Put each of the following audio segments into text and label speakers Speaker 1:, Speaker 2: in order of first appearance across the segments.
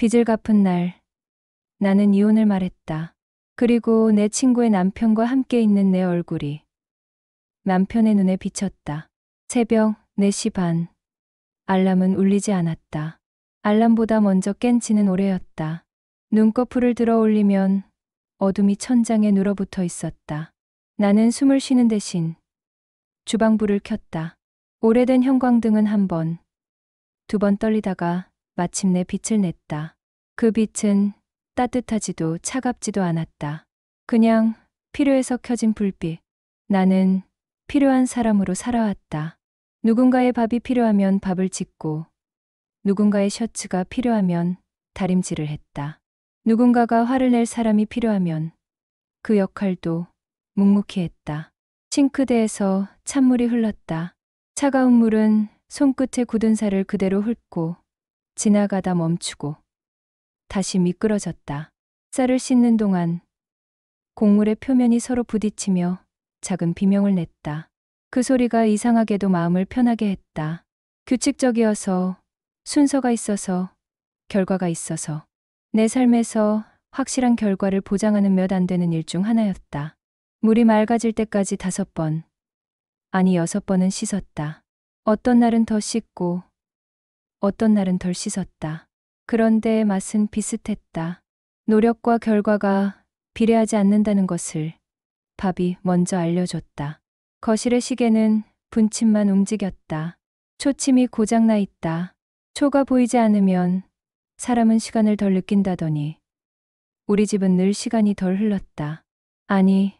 Speaker 1: 빚을 갚은 날, 나는 이혼을 말했다. 그리고 내 친구의 남편과 함께 있는 내 얼굴이 남편의 눈에 비쳤다. 새벽 4시 반. 알람은 울리지 않았다. 알람보다 먼저 깬 지는 오래였다. 눈꺼풀을 들어 올리면 어둠이 천장에 눌어붙어 있었다. 나는 숨을 쉬는 대신 주방불을 켰다. 오래된 형광등은 한 번, 2번 떨리다가 마침내 빛을 냈다. 그 빛은 따뜻하지도 차갑지도 않았다. 그냥 필요해서 켜진 불빛. 나는 필요한 사람으로 살아왔다. 누군가의 밥이 필요하면 밥을 짓고, 누군가의 셔츠가 필요하면 다림질을 했다. 누군가가 화를 낼 사람이 필요하면 그 역할도 묵묵히 했다. 싱크대에서 찬물이 흘렀다. 차가운 물은 손끝에 굳은 살을 그대로 훑고 지나가다 멈추고 다시 미끄러졌다. 쌀을 씻는 동안 곡물의 표면이 서로 부딪히며 작은 비명을 냈다. 그 소리가 이상하게도 마음을 편하게 했다. 규칙적이어서, 순서가 있어서, 결과가 있어서, 내 삶에서 확실한 결과를 보장하는 몇 안 되는 일 중 하나였다. 물이 맑아질 때까지 5번, 아니 6번은 씻었다. 어떤 날은 더 씻고, 어떤 날은 덜 씻었다. 그런데 맛은 비슷했다. 노력과 결과가 비례하지 않는다는 것을 밥이 먼저 알려줬다. 거실의 시계는 분침만 움직였다. 초침이 고장나 있다. 초가 보이지 않으면 사람은 시간을 덜 느낀다더니 우리 집은 늘 시간이 덜 흘렀다. 아니,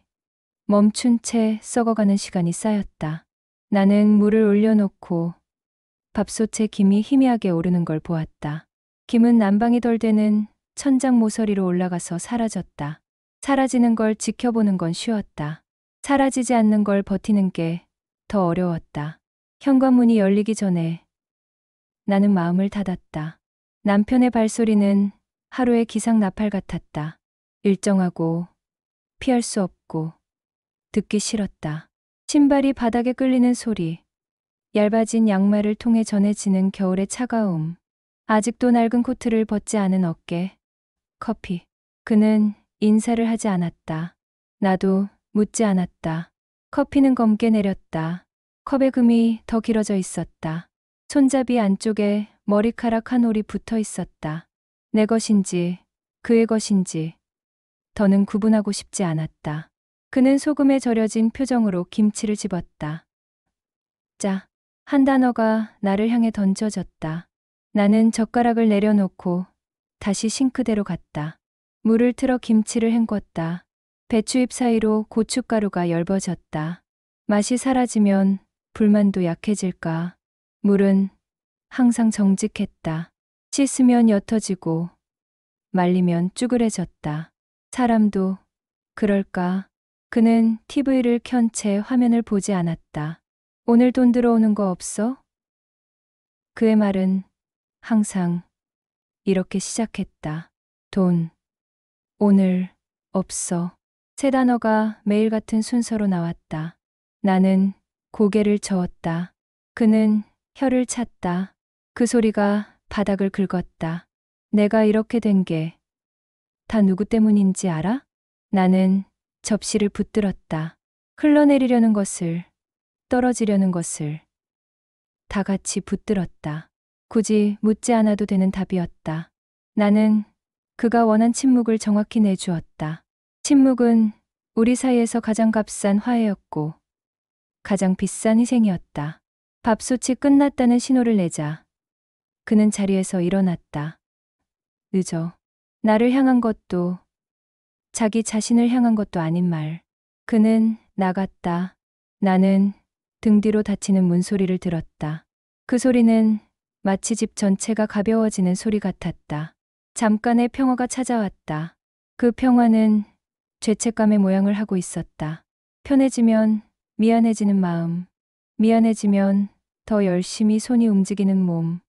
Speaker 1: 멈춘 채 썩어가는 시간이 쌓였다. 나는 물을 올려놓고 밥솥에 김이 희미하게 오르는 걸 보았다. 김은 난방이 덜 되는 천장 모서리로 올라가서 사라졌다. 사라지는 걸 지켜보는 건 쉬웠다. 사라지지 않는 걸 버티는 게 더 어려웠다. 현관문이 열리기 전에 나는 마음을 닫았다. 남편의 발소리는 하루의 기상 나팔 같았다. 일정하고 피할 수 없고 듣기 싫었다. 신발이 바닥에 끌리는 소리, 얇아진 양말을 통해 전해지는 겨울의 차가움, 아직도 낡은 코트를 벗지 않은 어깨, 커피. 그는 인사를 하지 않았다. 나도 묻지 않았다. 커피는 검게 내렸다. 컵의 금이 더 길어져 있었다. 손잡이 안쪽에 머리카락 한 올이 붙어 있었다. 내 것인지 그의 것인지 더는 구분하고 싶지 않았다. 그는 소금에 절여진 표정으로 김치를 집었다. 짜. 한 단어가 나를 향해 던져졌다. 나는 젓가락을 내려놓고 다시 싱크대로 갔다. 물을 틀어 김치를 헹궜다. 배추잎 사이로 고춧가루가 엷어졌다. 맛이 사라지면 불만도 약해질까. 물은 항상 정직했다. 씻으면 옅어지고 말리면 쭈그레졌다. 사람도 그럴까? 그는 TV를 켠 채 화면을 보지 않았다. 오늘 돈 들어오는 거 없어? 그의 말은 항상 이렇게 시작했다. 돈. 오늘 없어. 세 단어가 매일 같은 순서로 나왔다. 나는 고개를 저었다. 그는 혀를 찼다. 그 소리가 바닥을 긁었다. 내가 이렇게 된 게 다 누구 때문인지 알아? 나는 접시를 붙들었다. 흘러내리려는 것을, 떨어지려는 것을 다 같이 붙들었다. 굳이 묻지 않아도 되는 답이었다. 나는 그가 원한 침묵을 정확히 내주었다. 침묵은 우리 사이에서 가장 값싼 화해였고 가장 비싼 희생이었다. 밥솥이 끝났다는 신호를 내자 그는 자리에서 일어났다. 늦어. 나를 향한 것도 자기 자신을 향한 것도 아닌 말. 그는 나갔다. 나는 등 뒤로 닫히는 문소리를 들었다. 그 소리는 마치 집 전체가 가벼워지는 소리 같았다. 잠깐의 평화가 찾아왔다. 그 평화는 죄책감의 모양을 하고 있었다. 편해지면 미안해지는 마음, 미안해지면 더 열심히 손이 움직이는 몸.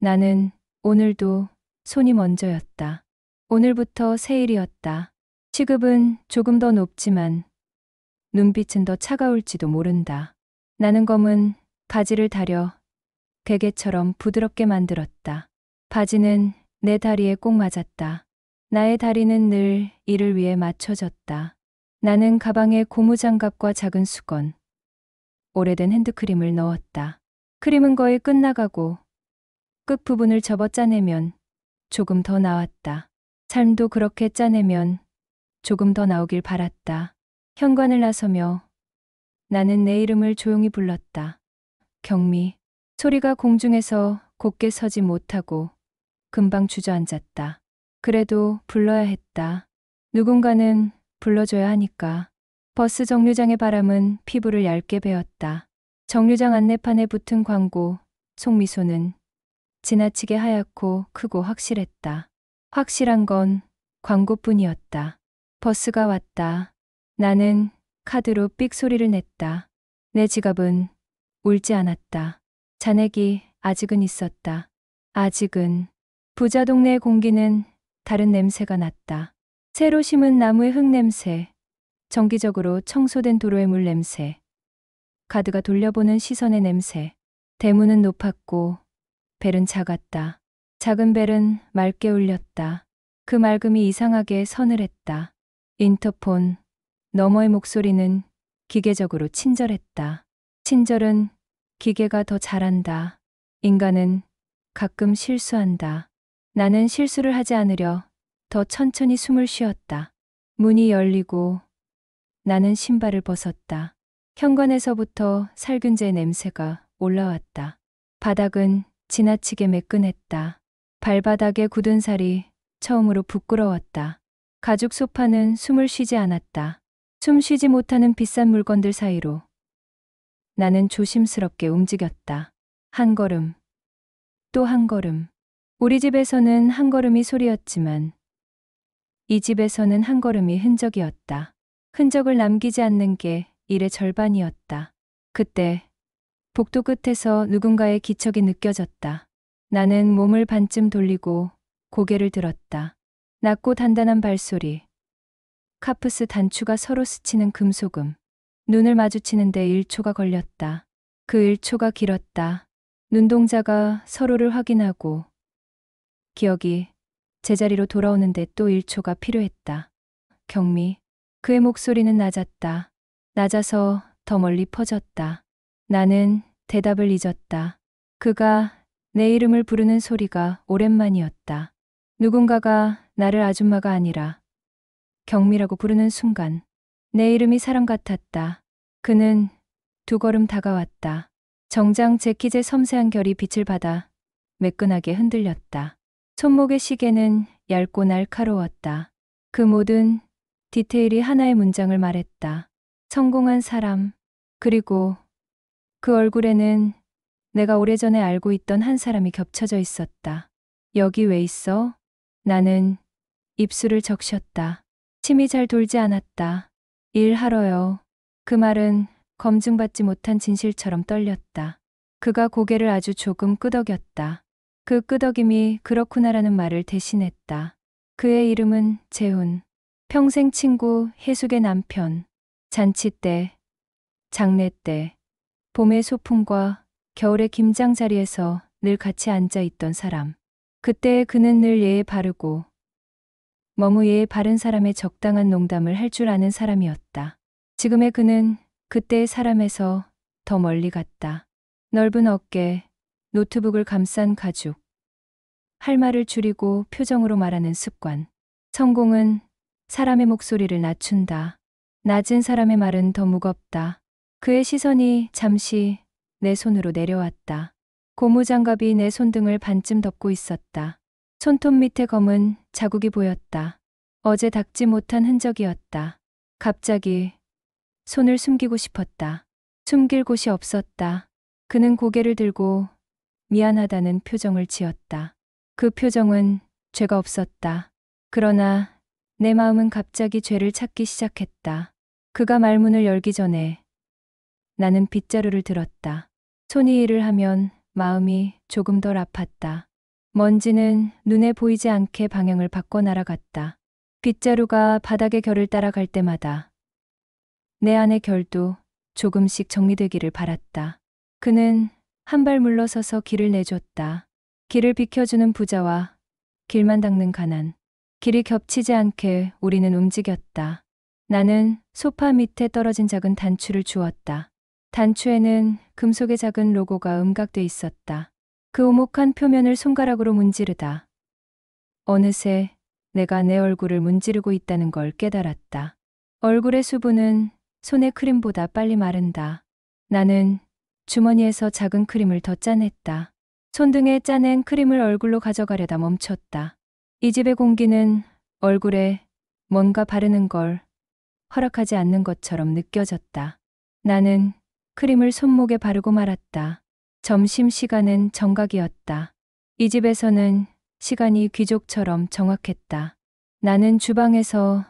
Speaker 1: 나는 오늘도 손이 먼저였다. 오늘부터 새 일이었다. 시급은 조금 더 높지만 눈빛은 더 차가울지도 모른다. 나는 검은 바지를 다려 베개처럼 부드럽게 만들었다. 바지는 내 다리에 꼭 맞았다. 나의 다리는 늘 이를 위해 맞춰졌다. 나는 가방에 고무장갑과 작은 수건, 오래된 핸드크림을 넣었다. 크림은 거의 끝나가고 끝부분을 접어 짜내면 조금 더 나왔다. 삶도 그렇게 짜내면 조금 더 나오길 바랐다. 현관을 나서며 나는 내 이름을 조용히 불렀다. 경미. 소리가 공중에서 곧게 서지 못하고 금방 주저앉았다. 그래도 불러야 했다. 누군가는 불러줘야 하니까. 버스 정류장의 바람은 피부를 얇게 베었다. 정류장 안내판에 붙은 광고, 속미소는 지나치게 하얗고 크고 확실했다. 확실한 건 광고뿐이었다. 버스가 왔다. 나는 카드로 삑 소리를 냈다. 내 지갑은 울지 않았다. 잔액이 아직은 있었다. 아직은. 부자 동네의 공기는 다른 냄새가 났다. 새로 심은 나무의 흙 냄새, 정기적으로 청소된 도로의 물 냄새, 카드가 돌려보는 시선의 냄새. 대문은 높았고 벨은 작았다. 작은 벨은 맑게 울렸다. 그 맑음이 이상하게 서늘했다. 인터폰 너머의 목소리는 기계적으로 친절했다. 친절은 기계가 더 잘한다. 인간은 가끔 실수한다. 나는 실수를 하지 않으려 더 천천히 숨을 쉬었다. 문이 열리고 나는 신발을 벗었다. 현관에서부터 살균제 냄새가 올라왔다. 바닥은 지나치게 매끈했다. 발바닥에 굳은 살이 처음으로 부끄러웠다. 가죽 소파는 숨을 쉬지 않았다. 숨 쉬지 못하는 비싼 물건들 사이로 나는 조심스럽게 움직였다. 한 걸음, 또 한 걸음. 우리 집에서는 한 걸음이 소리였지만 이 집에서는 한 걸음이 흔적이었다. 흔적을 남기지 않는 게 일의 절반이었다. 그때 복도 끝에서 누군가의 기척이 느껴졌다. 나는 몸을 반쯤 돌리고 고개를 들었다. 낮고 단단한 발소리. 카프스 단추가 서로 스치는 금소금. 눈을 마주치는데 1초가 걸렸다. 그 1초가 길었다. 눈동자가 서로를 확인하고 기억이 제자리로 돌아오는데 또 1초가 필요했다. 경미. 그의 목소리는 낮았다. 낮아서 더 멀리 퍼졌다. 나는 대답을 잊었다. 그가 내 이름을 부르는 소리가 오랜만이었다. 누군가가 나를 아줌마가 아니라 경미라고 부르는 순간 내 이름이 사람 같았다. 그는 두 걸음 다가왔다. 정장 재킷의 섬세한 결이 빛을 받아 매끈하게 흔들렸다. 손목의 시계는 얇고 날카로웠다. 그 모든 디테일이 하나의 문장을 말했다. 성공한 사람. 그리고 그 얼굴에는 내가 오래전에 알고 있던 한 사람이 겹쳐져 있었다. 여기 왜 있어? 나는 입술을 적셨다. 침이 잘 돌지 않았다. 일하러요. 그 말은 검증받지 못한 진실처럼 떨렸다. 그가 고개를 아주 조금 끄덕였다. 그 끄덕임이 그렇구나라는 말을 대신했다. 그의 이름은 재훈. 평생 친구, 해숙의 남편. 잔치 때, 장례 때, 봄의 소풍과 겨울의 김장 자리에서 늘 같이 앉아 있던 사람. 그때 그는 늘 예의 바르고 너무 예의 바른 사람의 적당한 농담을 할 줄 아는 사람이었다. 지금의 그는 그때의 사람에서 더 멀리 갔다. 넓은 어깨, 노트북을 감싼 가죽. 할 말을 줄이고 표정으로 말하는 습관. 성공은 사람의 목소리를 낮춘다. 낮은 사람의 말은 더 무겁다. 그의 시선이 잠시 내 손으로 내려왔다. 고무장갑이 내 손등을 반쯤 덮고 있었다. 손톱 밑에 검은 자국이 보였다. 어제 닦지 못한 흔적이었다. 갑자기 손을 숨기고 싶었다. 숨길 곳이 없었다. 그는 고개를 들고 미안하다는 표정을 지었다. 그 표정은 죄가 없었다. 그러나 내 마음은 갑자기 죄를 찾기 시작했다. 그가 말문을 열기 전에 나는 빗자루를 들었다. 손이 일을 하면 마음이 조금 덜 아팠다. 먼지는 눈에 보이지 않게 방향을 바꿔 날아갔다. 빗자루가 바닥의 결을 따라갈 때마다 내 안의 결도 조금씩 정리되기를 바랐다. 그는 한 발 물러서서 길을 내줬다. 길을 비켜주는 부자와 길만 닦는 가난. 길이 겹치지 않게 우리는 움직였다. 나는 소파 밑에 떨어진 작은 단추를 주웠다. 단추에는 금속의 작은 로고가 음각돼 있었다. 그 오목한 표면을 손가락으로 문지르다. 어느새 내가 내 얼굴을 문지르고 있다는 걸 깨달았다. 얼굴의 수분은 손의 크림보다 빨리 마른다. 나는 주머니에서 작은 크림을 더 짜냈다. 손등에 짜낸 크림을 얼굴로 가져가려다 멈췄다. 이 집의 공기는 얼굴에 뭔가 바르는 걸 허락하지 않는 것처럼 느껴졌다. 나는 크림을 손목에 바르고 말았다. 점심시간은 정각이었다. 이 집에서는 시간이 귀족처럼 정확했다. 나는 주방에서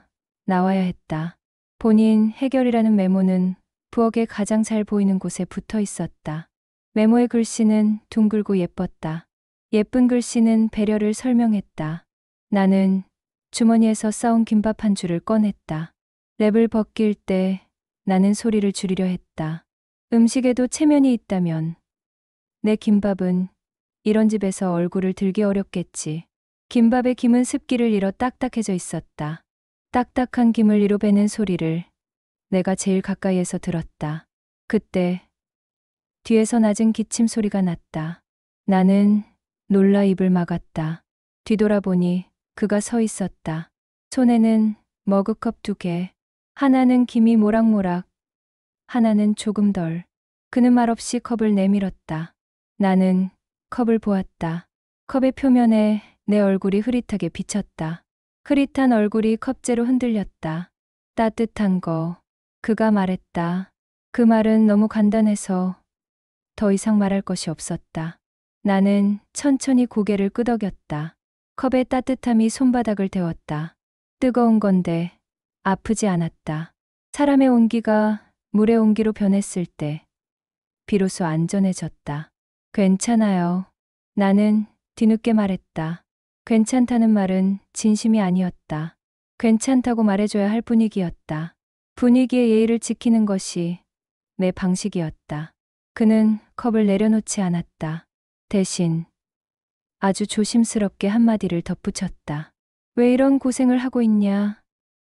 Speaker 1: 나와야 했다. 본인 해결이라는 메모는 부엌에 가장 잘 보이는 곳에 붙어 있었다. 메모의 글씨는 둥글고 예뻤다. 예쁜 글씨는 배려를 설명했다. 나는 주머니에서 싸온 김밥 한 줄을 꺼냈다. 랩을 벗길 때 나는 소리를 줄이려 했다. 음식에도 체면이 있다면 내 김밥은 이런 집에서 얼굴을 들기 어렵겠지. 김밥의 김은 습기를 잃어 딱딱해져 있었다. 딱딱한 김을 이로 베는 소리를 내가 제일 가까이에서 들었다. 그때 뒤에서 낮은 기침 소리가 났다. 나는 놀라 입을 막았다. 뒤돌아보니 그가 서 있었다. 손에는 머그컵 2개. 하나는 김이 모락모락, 하나는 조금 덜. 그는 말없이 컵을 내밀었다. 나는 컵을 보았다. 컵의 표면에 내 얼굴이 흐릿하게 비쳤다. 흐릿한 얼굴이 컵째로 흔들렸다. 따뜻한 거. 그가 말했다. 그 말은 너무 간단해서 더 이상 말할 것이 없었다. 나는 천천히 고개를 끄덕였다. 컵의 따뜻함이 손바닥을 데웠다. 뜨거운 건데 아프지 않았다. 사람의 온기가 물의 온기로 변했을 때 비로소 안전해졌다. 괜찮아요. 나는 뒤늦게 말했다. 괜찮다는 말은 진심이 아니었다. 괜찮다고 말해줘야 할 분위기였다. 분위기의 예의를 지키는 것이 내 방식이었다. 그는 컵을 내려놓지 않았다. 대신 아주 조심스럽게 한마디를 덧붙였다. 왜 이런 고생을 하고 있냐?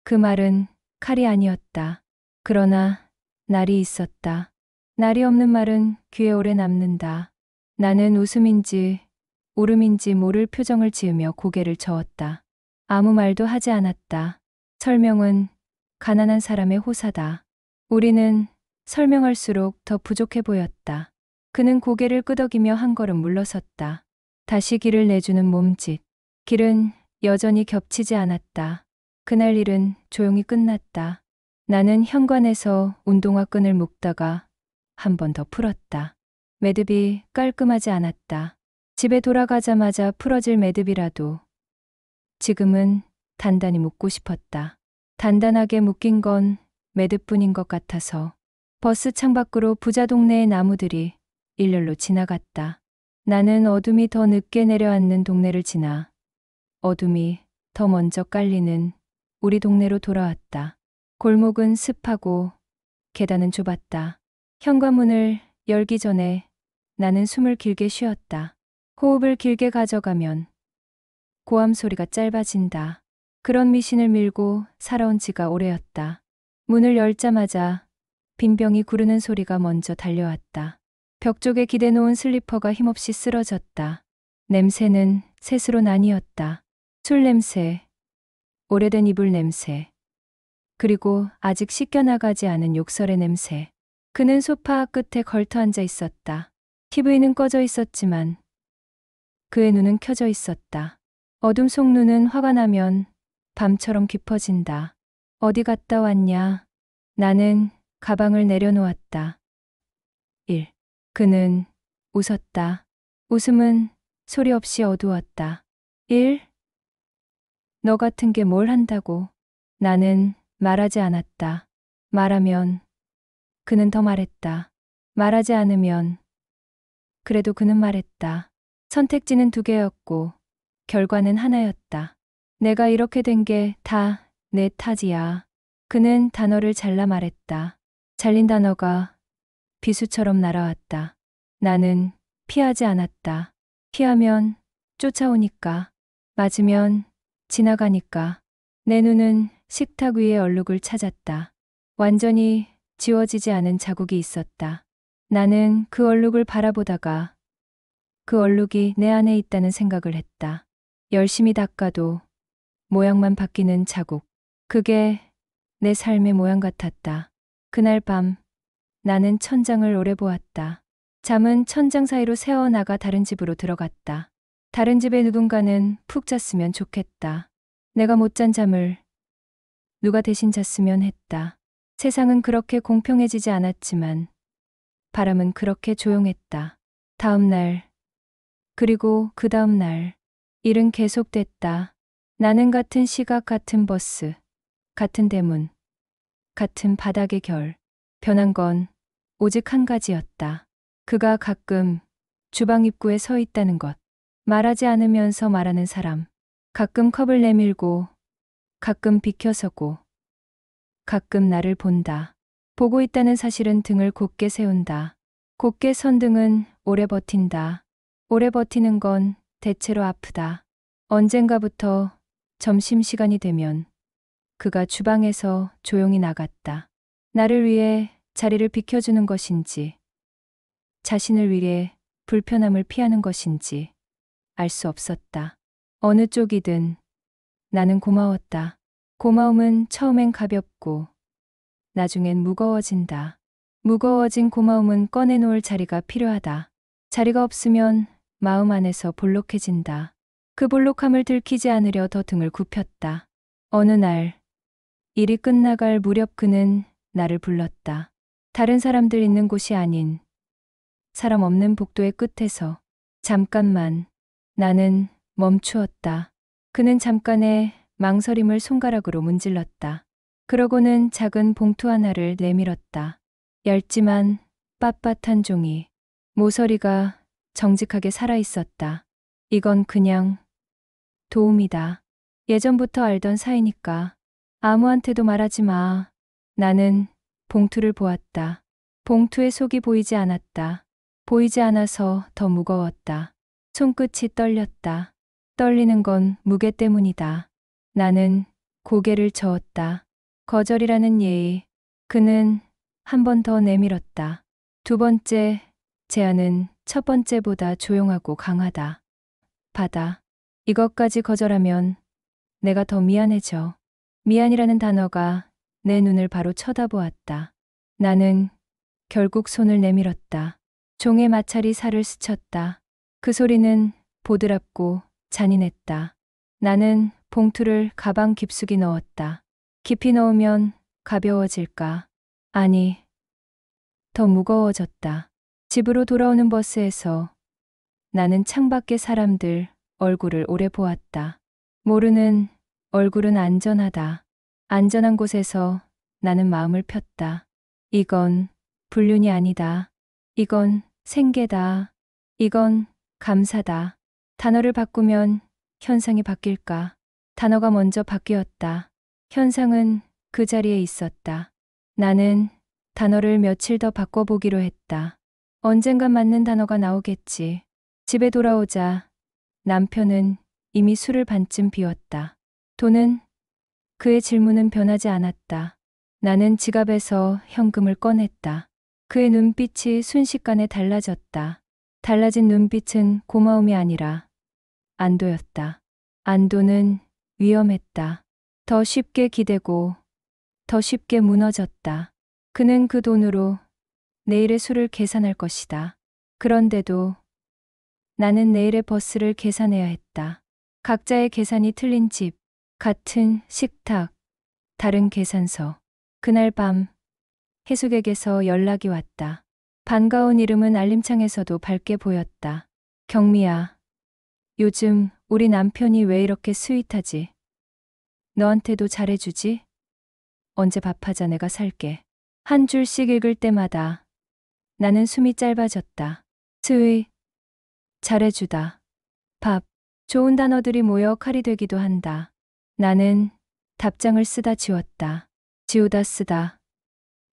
Speaker 1: 그 말은 칼이 아니었다. 그러나 날이 있었다. 날이 없는 말은 귀에 오래 남는다. 나는 웃음인지 울음인지 모를 표정을 지으며 고개를 저었다. 아무 말도 하지 않았다. 설명은 가난한 사람의 호사다. 우리는 설명할수록 더 부족해 보였다. 그는 고개를 끄덕이며 한 걸음 물러섰다. 다시 길을 내주는 몸짓. 길은 여전히 겹치지 않았다. 그날 일은 조용히 끝났다. 나는 현관에서 운동화 끈을 묶다가 한 번 더 풀었다. 매듭이 깔끔하지 않았다. 집에 돌아가자마자 풀어질 매듭이라도 지금은 단단히 묶고 싶었다. 단단하게 묶인 건 매듭뿐인 것 같아서. 버스 창밖으로 부자 동네의 나무들이 일렬로 지나갔다. 나는 어둠이 더 늦게 내려앉는 동네를 지나 어둠이 더 먼저 깔리는 우리 동네로 돌아왔다. 골목은 습하고 계단은 좁았다. 현관문을 열기 전에 나는 숨을 길게 쉬었다. 호흡을 길게 가져가면 고함 소리가 짧아진다. 그런 미신을 밀고 살아온 지가 오래였다. 문을 열자마자 빈병이 구르는 소리가 먼저 달려왔다. 벽 쪽에 기대놓은 슬리퍼가 힘없이 쓰러졌다. 냄새는 셋으로 나뉘었다. 술 냄새, 오래된 이불 냄새, 그리고 아직 씻겨나가지 않은 욕설의 냄새. 그는 소파 끝에 걸터 앉아 있었다. TV는 꺼져 있었지만 그의 눈은 켜져 있었다. 어둠 속 눈은 화가 나면 밤처럼 깊어진다. 어디 갔다 왔냐? 나는 가방을 내려놓았다. 1. 그는 웃었다. 웃음은 소리 없이 어두웠다. 1. 너 같은 게 뭘 한다고. 나는 말하지 않았다. 말하면 그는 더 말했다. 말하지 않으면 그래도 그는 말했다. 선택지는 2개였고 결과는 하나였다. 내가 이렇게 된 게 다 내 탓이야. 그는 단어를 잘라 말했다. 잘린 단어가 비수처럼 날아왔다. 나는 피하지 않았다. 피하면 쫓아오니까. 맞으면 지나가니까. 내 눈은 식탁 위의 얼룩을 찾았다. 완전히 지워지지 않은 자국이 있었다. 나는 그 얼룩을 바라보다가 그 얼룩이 내 안에 있다는 생각을 했다. 열심히 닦아도 모양만 바뀌는 자국. 그게 내 삶의 모양 같았다. 그날 밤 나는 천장을 오래 보았다. 잠은 천장 사이로 새어나가 다른 집으로 들어갔다. 다른 집의 누군가는 푹 잤으면 좋겠다. 내가 못 잔 잠을 누가 대신 잤으면 했다. 세상은 그렇게 공평해지지 않았지만 바람은 그렇게 조용했다. 다음 날, 그리고 그 다음 날, 일은 계속됐다. 나는 같은 시각, 같은 버스, 같은 대문, 같은 바닥의 결. 변한 건 오직 한 가지였다. 그가 가끔 주방 입구에 서 있다는 것. 말하지 않으면서 말하는 사람. 가끔 컵을 내밀고, 가끔 비켜서고, 가끔 나를 본다. 보고 있다는 사실은 등을 곧게 세운다. 곧게 선 등은 오래 버틴다. 오래 버티는 건 대체로 아프다. 언젠가부터 점심시간이 되면 그가 주방에서 조용히 나갔다. 나를 위해 자리를 비켜주는 것인지, 자신을 위해 불편함을 피하는 것인지 알 수 없었다. 어느 쪽이든 나는 고마웠다. 고마움은 처음엔 가볍고 나중엔 무거워진다. 무거워진 고마움은 꺼내놓을 자리가 필요하다. 자리가 없으면 마음 안에서 볼록해진다. 그 볼록함을 들키지 않으려 더 등을 굽혔다. 어느 날 일이 끝나갈 무렵 그는 나를 불렀다. 다른 사람들 있는 곳이 아닌 사람 없는 복도의 끝에서. 잠깐만. 나는 멈추었다. 그는 잠깐의 망설임을 손가락으로 문질렀다. 그러고는 작은 봉투 하나를 내밀었다. 얇지만 빳빳한 종이. 모서리가 정직하게 살아있었다. 이건 그냥 도움이다. 예전부터 알던 사이니까 아무한테도 말하지 마. 나는 봉투를 보았다. 봉투의 속이 보이지 않았다. 보이지 않아서 더 무거웠다. 손끝이 떨렸다. 떨리는 건 무게 때문이다. 나는 고개를 저었다. 거절이라는 예의. 그는 한 번 더 내밀었다. 두 번째 제안은 첫 번째보다 조용하고 강하다. 받아. 이것까지 거절하면 내가 더 미안해져. 미안이라는 단어가 내 눈을 바로 쳐다보았다. 나는 결국 손을 내밀었다. 종의 마찰이 살을 스쳤다. 그 소리는 보드랍고 잔인했다. 나는 봉투를 가방 깊숙이 넣었다. 깊이 넣으면 가벼워질까? 아니, 더 무거워졌다. 집으로 돌아오는 버스에서 나는 창밖의 사람들 얼굴을 오래 보았다. 모르는 얼굴은 안전하다. 안전한 곳에서 나는 마음을 폈다. 이건 불륜이 아니다. 이건 생계다. 이건 감사다. 단어를 바꾸면 현상이 바뀔까? 단어가 먼저 바뀌었다. 현상은 그 자리에 있었다. 나는 단어를 며칠 더 바꿔보기로 했다. 언젠간 맞는 단어가 나오겠지. 집에 돌아오자 남편은 이미 술을 반쯤 비웠다. 돈은? 그의 질문은 변하지 않았다. 나는 지갑에서 현금을 꺼냈다. 그의 눈빛이 순식간에 달라졌다. 달라진 눈빛은 고마움이 아니라 안도였다. 안도는 위험했다. 더 쉽게 기대고 더 쉽게 무너졌다. 그는 그 돈으로 내일의 술을 계산할 것이다. 그런데도 나는 내일의 버스를 계산해야 했다. 각자의 계산이 틀린 집, 같은 식탁, 다른 계산서. 그날 밤 해숙에게서 연락이 왔다. 반가운 이름은 알림창에서도 밝게 보였다. 경미야, 요즘 우리 남편이 왜 이렇게 스윗하지? 너한테도 잘해주지? 언제 밥하자 내가 살게. 한 줄씩 읽을 때마다 나는 숨이 짧아졌다. 스윗, 잘해주다. 밥, 좋은 단어들이 모여 칼이 되기도 한다. 나는 답장을 쓰다 지웠다. 지우다 쓰다.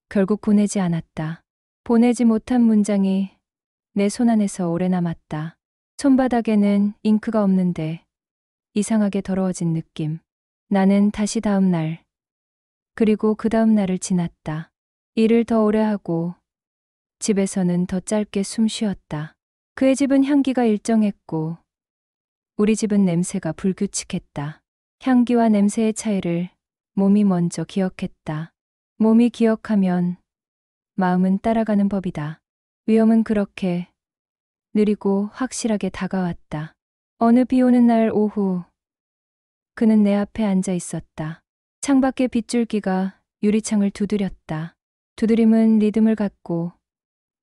Speaker 1: 결국 보내지 않았다. 보내지 못한 문장이 내 손안에서 오래 남았다. 손바닥에는 잉크가 없는데 이상하게 더러워진 느낌. 나는 다시 다음 날, 그리고 그 다음 날을 지났다. 일을 더 오래 하고 집에서는 더 짧게 숨 쉬었다. 그의 집은 향기가 일정했고 우리 집은 냄새가 불규칙했다. 향기와 냄새의 차이를 몸이 먼저 기억했다. 몸이 기억하면 마음은 따라가는 법이다. 위험은 그렇게 느리고 확실하게 다가왔다. 어느 비 오는 날 오후, 그는 내 앞에 앉아 있었다. 창밖의 빗줄기가 유리창을 두드렸다. 두드림은 리듬을 갖고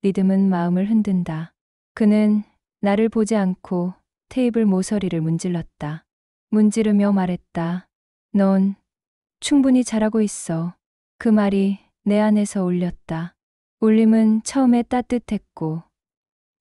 Speaker 1: 리듬은 마음을 흔든다. 그는 나를 보지 않고 테이블 모서리를 문질렀다. 문지르며 말했다. 넌 충분히 잘하고 있어. 그 말이 내 안에서 울렸다. 울림은 처음에 따뜻했고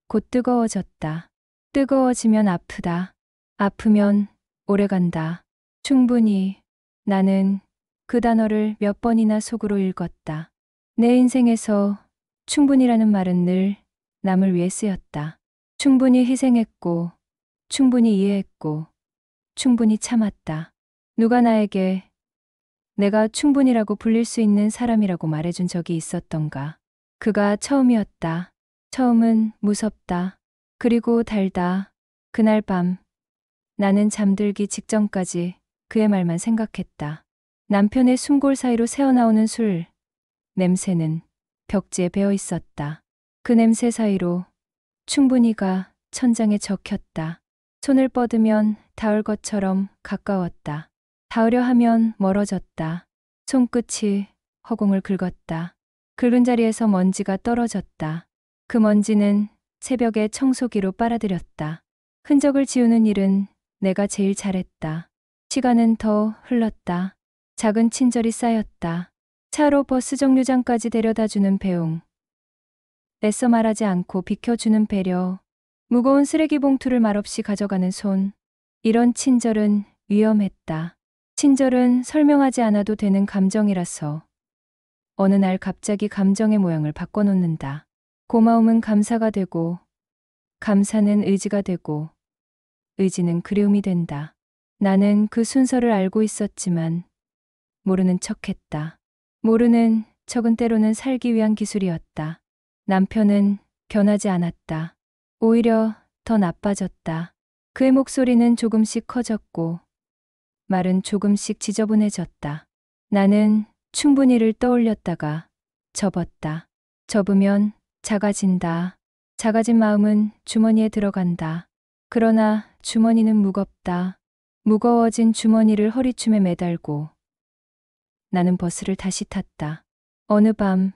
Speaker 1: 곧 뜨거워졌다. 뜨거워지면 아프다. 아프면 오래간다. 충분히. 나는 그 단어를 몇 번이나 속으로 읽었다. 내 인생에서 충분이라는 말은 늘 남을 위해 쓰였다. 충분히 희생했고, 충분히 이해했고, 충분히 참았다. 누가 나에게 내가 충분이라고 불릴 수 있는 사람이라고 말해준 적이 있었던가. 그가 처음이었다. 처음은 무섭다. 그리고 달다. 그날 밤 나는 잠들기 직전까지 그의 말만 생각했다. 남편의 숨골 사이로 새어나오는 술 냄새는 벽지에 배어 있었다. 그 냄새 사이로 충분히가 천장에 적혔다. 손을 뻗으면 닿을 것처럼 가까웠다. 닿으려 하면 멀어졌다. 손끝이 허공을 긁었다. 긁은 자리에서 먼지가 떨어졌다. 그 먼지는 새벽에 청소기로 빨아들였다. 흔적을 지우는 일은 내가 제일 잘했다. 시간은 더 흘렀다. 작은 친절이 쌓였다. 차로 버스 정류장까지 데려다주는 배웅. 애써 말하지 않고 비켜주는 배려. 무거운 쓰레기 봉투를 말없이 가져가는 손. 이런 친절은 위험했다. 친절은 설명하지 않아도 되는 감정이라서 어느 날 갑자기 감정의 모양을 바꿔놓는다. 고마움은 감사가 되고, 감사는 의지가 되고, 의지는 그리움이 된다. 나는 그 순서를 알고 있었지만 모르는 척했다. 모르는 척은 때로는 살기 위한 기술이었다. 남편은 변하지 않았다. 오히려 더 나빠졌다. 그의 목소리는 조금씩 커졌고 말은 조금씩 지저분해졌다. 나는 충분히를 떠올렸다가 접었다. 접으면 작아진다. 작아진 마음은 주머니에 들어간다. 그러나 주머니는 무겁다. 무거워진 주머니를 허리춤에 매달고 나는 버스를 다시 탔다. 어느 밤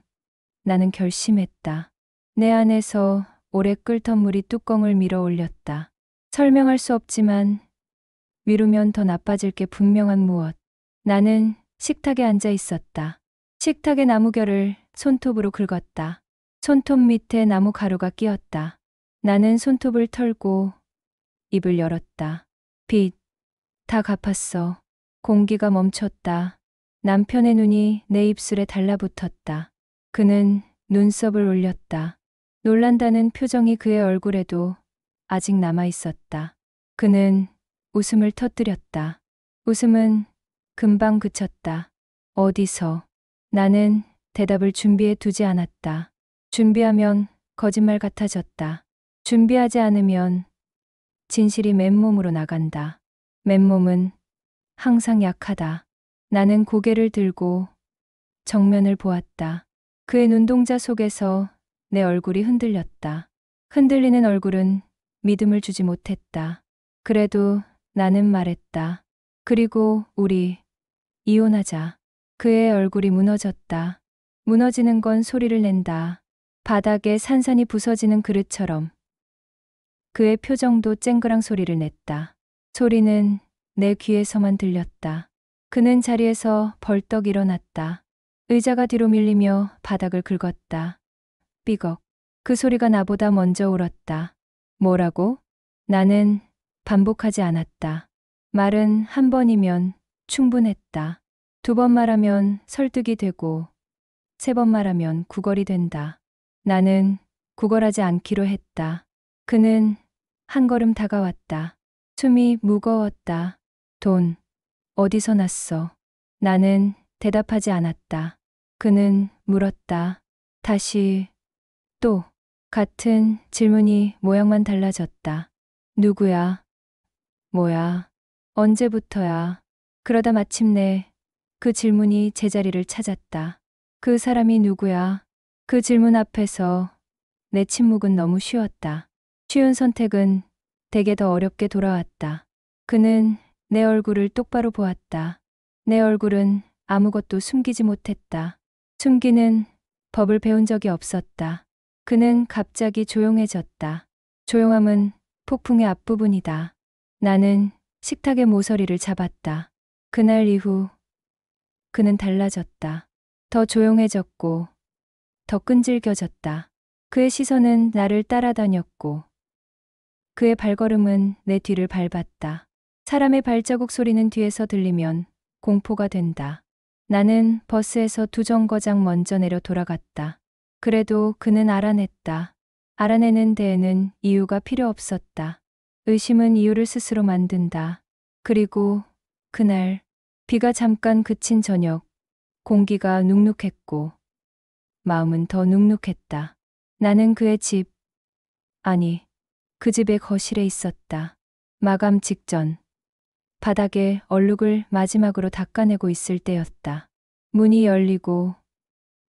Speaker 1: 나는 결심했다. 내 안에서 오래 끓던 물이 뚜껑을 밀어 올렸다. 설명할 수 없지만 미루면 더 나빠질 게 분명한 무엇. 나는 식탁에 앉아 있었다. 식탁의 나무결을 손톱으로 긁었다. 손톱 밑에 나무 가루가 끼었다. 나는 손톱을 털고 입을 열었다. 빚, 다 갚았어. 공기가 멈췄다. 남편의 눈이 내 입술에 달라붙었다. 그는 눈썹을 올렸다. 놀란다는 표정이 그의 얼굴에도 아직 남아 있었다. 그는 웃음을 터뜨렸다. 웃음은 금방 그쳤다. 어디서? 나는 대답을 준비해 두지 않았다. 준비하면 거짓말 같아졌다. 준비하지 않으면 진실이 맨몸으로 나간다. 맨몸은 항상 약하다. 나는 고개를 들고 정면을 보았다. 그의 눈동자 속에서 내 얼굴이 흔들렸다. 흔들리는 얼굴은 믿음을 주지 못했다. 그래도 나는 말했다. 그리고 우리 이혼하자. 그의 얼굴이 무너졌다. 무너지는 건 소리를 낸다. 바닥에 산산이 부서지는 그릇처럼. 그의 표정도 쨍그랑 소리를 냈다. 소리는 내 귀에서만 들렸다. 그는 자리에서 벌떡 일어났다. 의자가 뒤로 밀리며 바닥을 긁었다. 삐걱. 그 소리가 나보다 먼저 울었다. 뭐라고? 나는 반복하지 않았다. 말은 한 번이면 충분했다. 두 번 말하면 설득이 되고 세 번 말하면 구걸이 된다. 나는 구걸하지 않기로 했다. 그는 한 걸음 다가왔다. 숨이 무거웠다. 돈, 어디서 났어? 나는 대답하지 않았다. 그는 물었다. 다시, 또, 같은 질문이 모양만 달라졌다. 누구야? 뭐야? 언제부터야? 그러다 마침내 그 질문이 제자리를 찾았다. 그 사람이 누구야? 그 질문 앞에서 내 침묵은 너무 쉬웠다. 쉬운 선택은 대개 더 어렵게 돌아왔다. 그는 내 얼굴을 똑바로 보았다. 내 얼굴은 아무것도 숨기지 못했다. 숨기는 법을 배운 적이 없었다. 그는 갑자기 조용해졌다. 조용함은 폭풍의 앞부분이다. 나는 식탁의 모서리를 잡았다. 그날 이후 그는 달라졌다. 더 조용해졌고 더 끈질겨졌다. 그의 시선은 나를 따라다녔고 그의 발걸음은 내 뒤를 밟았다. 사람의 발자국 소리는 뒤에서 들리면 공포가 된다. 나는 버스에서 두 정거장 먼저 내려 돌아갔다. 그래도 그는 알아냈다. 알아내는 데에는 이유가 필요 없었다. 의심은 이유를 스스로 만든다. 그리고 그날 비가 잠깐 그친 저녁, 공기가 눅눅했고 마음은 더 눅눅했다. 나는 그의 집, 아니, 그 집의 거실에 있었다. 마감 직전, 바닥에 얼룩을 마지막으로 닦아내고 있을 때였다. 문이 열리고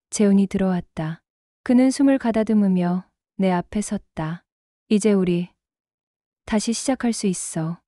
Speaker 1: 재훈이 들어왔다. 그는 숨을 가다듬으며 내 앞에 섰다. 이제 우리 다시 시작할 수 있어.